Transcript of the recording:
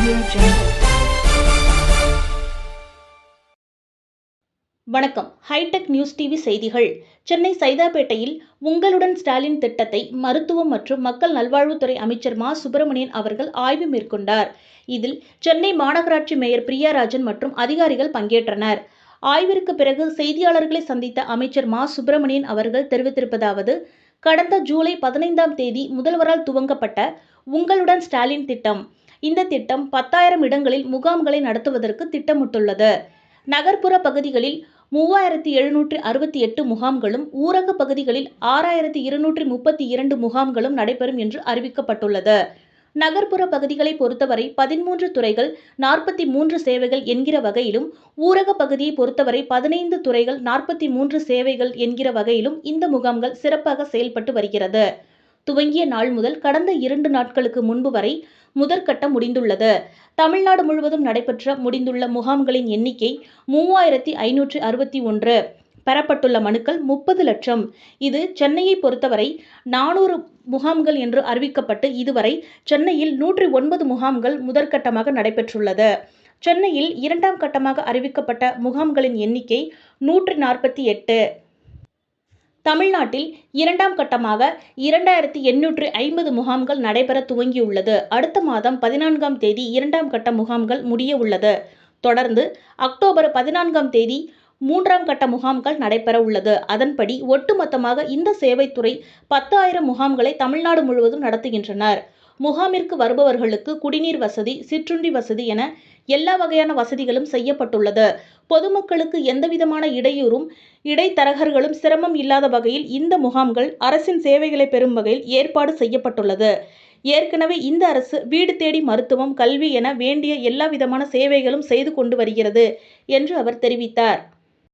Audio Jungle. வணக்கம். Hitech news TV செய்திகள். சென்னை சைதாப்பேட்டையில் உங்களுடன் ஸ்டாலின் திட்டத்தை மருத்துவம் மற்றும் மக்கள் நல்வாழ்வுத்துறை அமைச்சர் மா. சுப்பிரமணியன் அவர்கள் ஆய்வு மேற்கொண்டார். இதில் சென்னை மாநகராட்சி மேயர் பிரியாராஜன் மற்றும் அதிகாரிகள் பங்கேற்றனர். ஆய்விற்கு பிறகு செய்தியாளர்களை சந்தித்த அமைச்சர் மா. சுப்பிரமணியன் அவர்கள் தெரிவித்திருப்பதாவது: கடந்த ஜூலை 15ஆம் தேதி முதல்வரால் துவங்கப்பட்ட உங்களுடன் ஸ்டாலின் திட்டம். இந்த திட்டம் 10,000 இடங்களில் முகாம்களை நடத்துவதற்கு திட்டமிட்டுள்ளது. நகர்ப்புற பகுதிகளில் 3,768 முகாம்களும், ஊரக பகுதிகளில் 6,232 முகாம்களும் நடைபெறும் என்று அறிவிக்கப்பட்டுள்ளது. நகர்ப்புற பகுதிகளை பொறுத்தவரை 13 துறைகள் 43 சேவைகள் என்கிற வகையிலும், ஊரக பகுதியை பொறுத்தவரை 15 துறைகள் 43 சேவைகள் என்கிற வகையிலும் இந்த முகாம்கள் சிறப்பாக செயல்பட்டு வருகிறது. துவங்கிய நாள் முதல் கடந்த 2 நாட்களுக்கு முன்பு வரை முதற்கட்டம் முடிந்துள்ளது. தமிழ்நாடு முழுவதும் நடைபெற்ற முடிந்துள்ள முகாம்களின் எண்ணிக்கை 3,561. பெறப்பட்டுள்ள மனுக்கள் 30 லட்சம். இது சென்னையை பொறுத்தவரை 400 முகாம்கள் என்று அறிவிக்கப்பட்டு இதுவரை சென்னையில் 109 முகாம்கள் முதற்கட்டமாக நடைபெற்றுள்ளது. சென்னையில் 2ஆம் கட்டமாக அறிவிக்கப்பட்ட முகாம்களின் எண்ணிக்கை 148. தமிழ்நாட்டில் 2ஆம் கட்டமாக 2,850 முகாம்கள் நடைபெற துவங்கியுள்ளது. அடுத்த மாதம் 14ஆம் தேதி 2ஆம் கட்ட முகாம்கள் முடிய உள்ளது. தொடர்ந்து அக்டோபர் 14ஆம் தேதி 3ஆம் கட்ட முகாம்கள் நடைபெற உள்ளது. அதன்படி ஒட்டுமொத்தமாக இந்த சேவைத்துறை 10,000 முகாம்களை தமிழ்நாடு முழுவதும் நடத்துகின்றனர். முகாமிற்கு வருபவர்களுக்கு குடிநீர் வசதி, சிற்றுண்டி வசதி என எல்லா வகையான வசதிகளும் செய்யப்பட்டுள்ளது. பொதுமக்களுக்கு எந்தவிதமான இடையூறும், இடைத்தரகர்களும் சிரமம் இல்லாத வகையில் இந்த முகாம்கள் அரசின் சேவைகளை பெறும் வகையில் ஏற்பாடு செய்யப்பட்டுள்ளது. ஏற்கனவே இந்த அரசு வீடு தேடி மருத்துவம், கல்வி என வேண்டிய எல்லா விதமான சேவைகளும் செய்து கொண்டு வருகிறது என்று அவர் தெரிவித்தார்.